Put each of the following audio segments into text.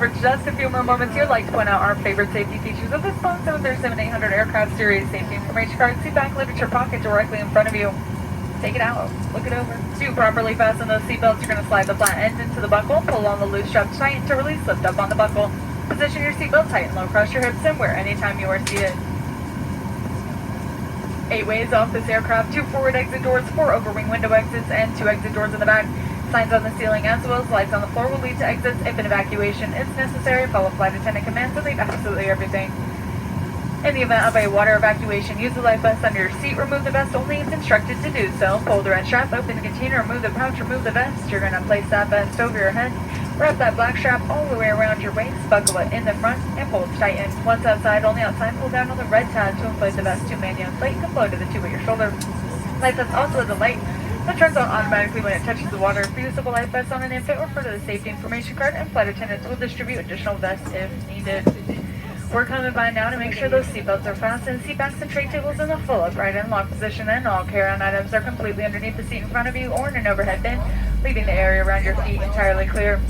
for just a few more moments here, I'd like to point out our favorite safety features of this Boeing 737-800 aircraft series. Safety information card, seat back literature pocket directly in front of you. Take it out, look it over. To properly fasten those seatbelts, you're going to slide the flat end into the buckle, pull on the loose strap tight to release, lift up on the buckle. Position your seatbelt tight and low across your hips and wear anytime you are seated. 8 ways off this aircraft, 2 forward exit doors, 4 overwing window exits, and 2 exit doors in the back. Signs on the ceiling as well as lights on the floor will lead to exits. If an evacuation is necessary, follow flight attendant commands and leave absolutely everything. In the event of a water evacuation, use the life vest under your seat. Remove the vest only if instructed to do so. Pull the red strap, open the container, remove the pouch, remove the vest. You're going to place that vest over your head. Wrap that black strap all the way around your waist, buckle it in the front, and pull it tight in. Once outside, on the outside, pull down on the red tab to inflate the vest to manual inflate. You can flow to the tube at your shoulder. Life vest also has a light that turns on automatically when it touches the water. For use of a life vest on an infant, refer to the safety information card, and flight attendants will distribute additional vests if needed. We're coming by now to make sure those seatbelts are fastened, seat backs and tray tables in the full upright and lock position, and all carry-on items are completely underneath the seat in front of you or in an overhead bin, leaving the area around your feet entirely clear.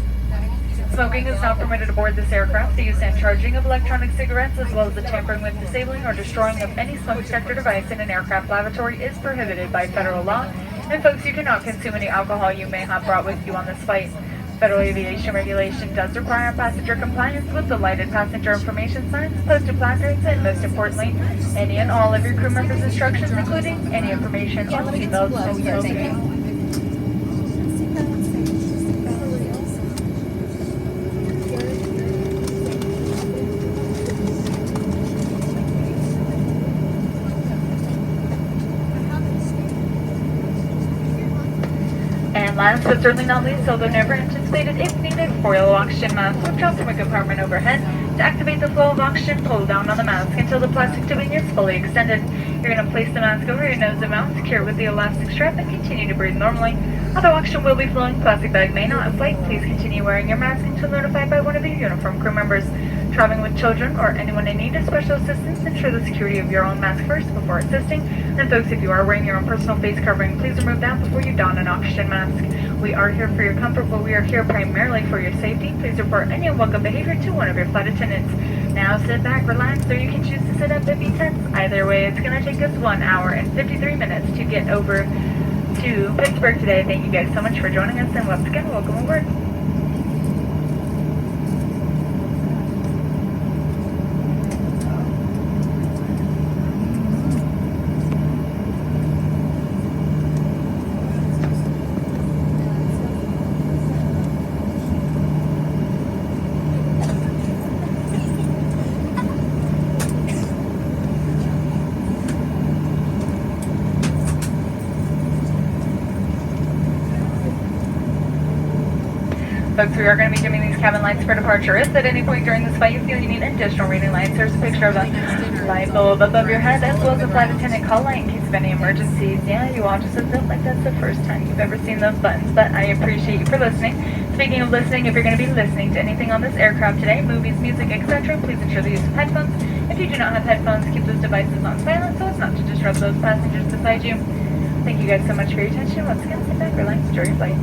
Smoking is not permitted aboard this aircraft. The use and charging of electronic cigarettes, as well as the tampering with, disabling, or destroying of any smoke detector device in an aircraft lavatory is prohibited by federal law. And folks, you cannot consume any alcohol you may have brought with you on this flight. Federal aviation regulation does require passenger compliance with the lighted passenger information signs, posted placards, and most importantly, any and all of your crew members' instructions, including any information on seatbelts and smoking. And last but certainly not least, although never anticipated, if needed, foil oxygen mask withdrawn from a compartment overhead. To activate the flow of oxygen, pull down on the mask until the plastic tubing is fully extended. You're going to place the mask over your nose and mouth, secure it with the elastic strap, and continue to breathe normally. Although oxygen will be flowing, plastic bag may not inflate. Please continue wearing your mask until notified by one of your uniformed crew members. Traveling with children or anyone in need of special assistance, ensure the security of your own mask first before assisting. And folks, if you are wearing your own personal face covering, please remove that before you don an oxygen mask. We are here for your comfort, but we are here primarily for your safety. Please report any unwelcome behavior to one of your flight attendants. Now sit back, relax, or you can choose to sit up and be tense. Either way, it's going to take us 1 hour and 53 minutes to get over to Pittsburgh today. Thank you guys so much for joining us, and once again, welcome aboard. Folks, we are going to be dimming these cabin lights for departure. If at any point during this flight you feel you need additional reading lights, there's a picture of a light bulb above your head, as well as a flight attendant call light in case of any emergencies. Yeah, you all just felt like that's the first time you've ever seen those buttons, but I appreciate you for listening. Speaking of listening, if you're going to be listening to anything on this aircraft today, movies, music, etc., please ensure the use of headphones. If you do not have headphones, keep those devices on silent so as not to disrupt those passengers beside you. Thank you guys so much for your attention. Once again, sit back, relax, enjoy your flight.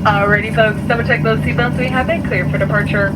Alrighty folks, double check those seatbelts. We have been cleared for departure.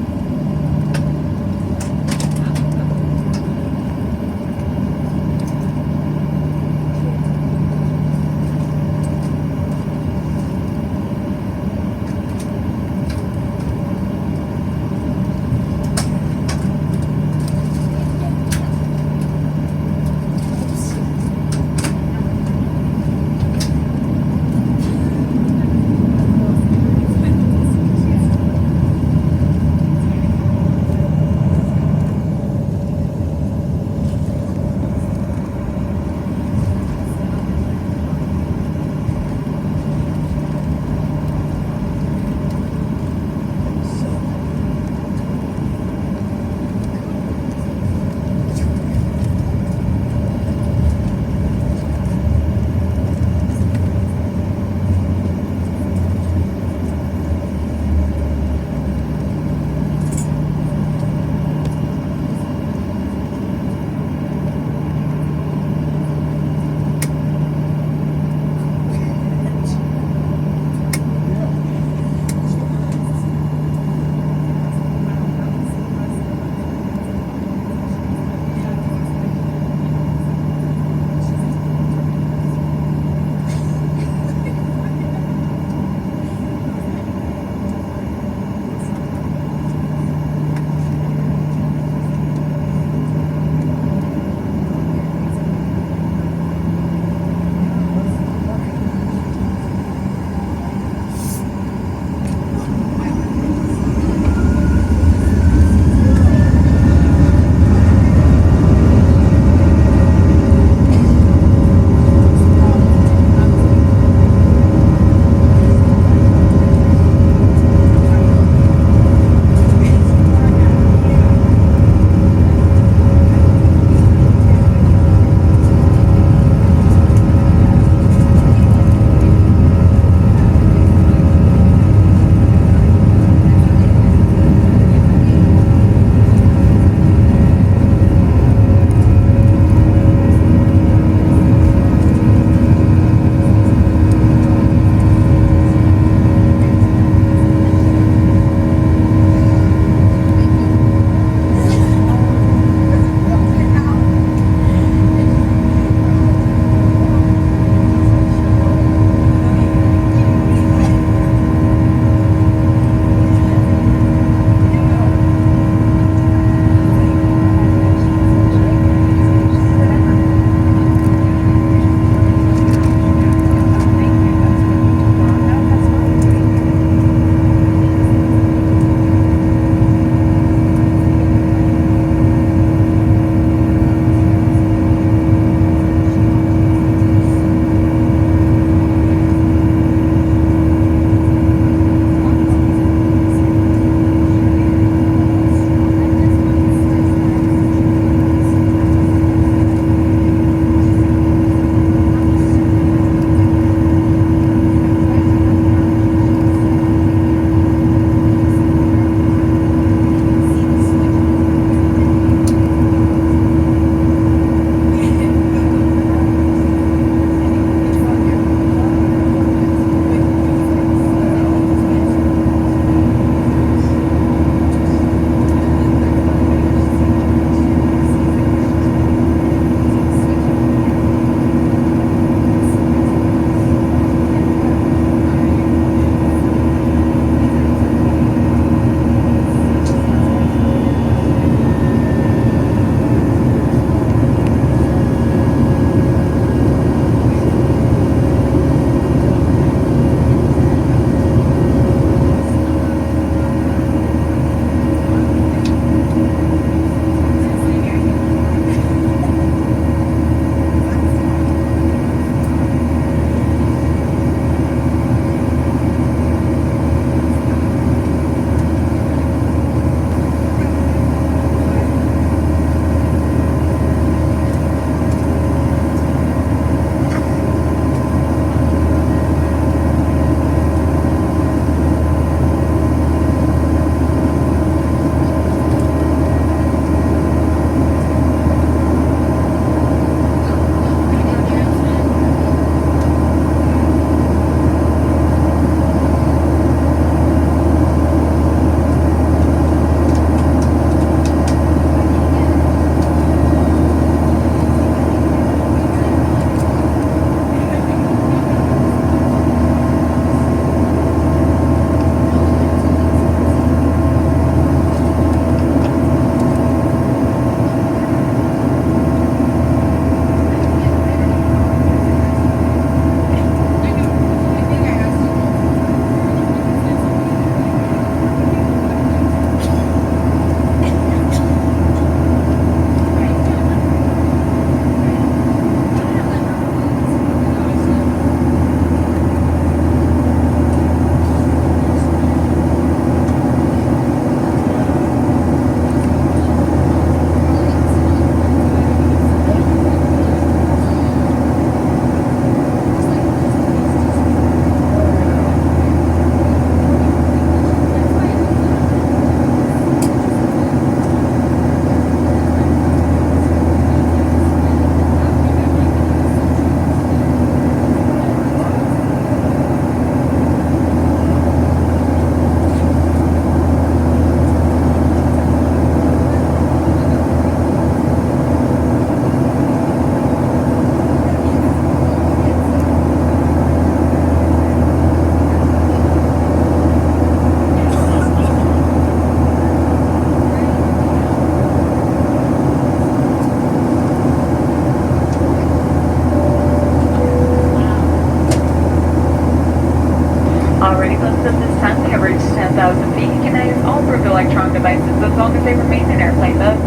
since at this time we have reached 10,000 feet, you can now use all approved electronic devices as long as they remain in airplane mode.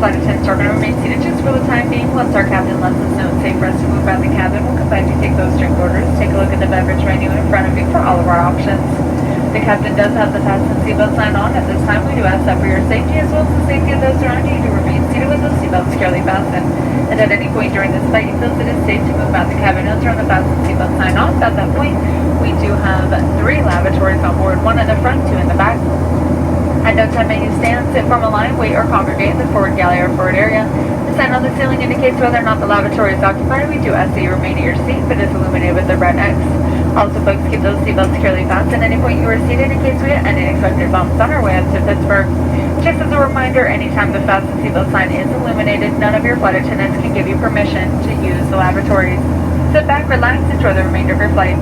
Flight attendants are going to remain seated just for the time being. Once our captain lets us know it's safe for us to move out the cabin, we'll come back to take those drink orders. Take a look at the beverage menu in front of you for all of our options. The captain does have the fasten seatbelt sign on. At this time, we do ask that for your safety as well as the safety of those around you to remain seated with those seatbelts securely fastened. And at any point during this flight, you feel that it is safe to move out the cabin and turn the fasten seatbelt sign off. At that point, we do have 3 lavatories on board, 1 in the front, 2 in the back. At no time may you stand, sit, form a line, wait, or congregate in the forward galley or forward area. The sign on the ceiling indicates whether or not the lavatory is occupied. We do ask that you remain at your seat, but is illuminated with the red X. Also, folks, keep those seatbelts securely fastened at any point you are seated in case we get any unexpected bumps on our way up to Pittsburgh. Just as a reminder, anytime the fasten seatbelt sign is illuminated, none of your flight attendants can give you permission to use the lavatories. Sit back, relax, enjoy the remainder of your flight.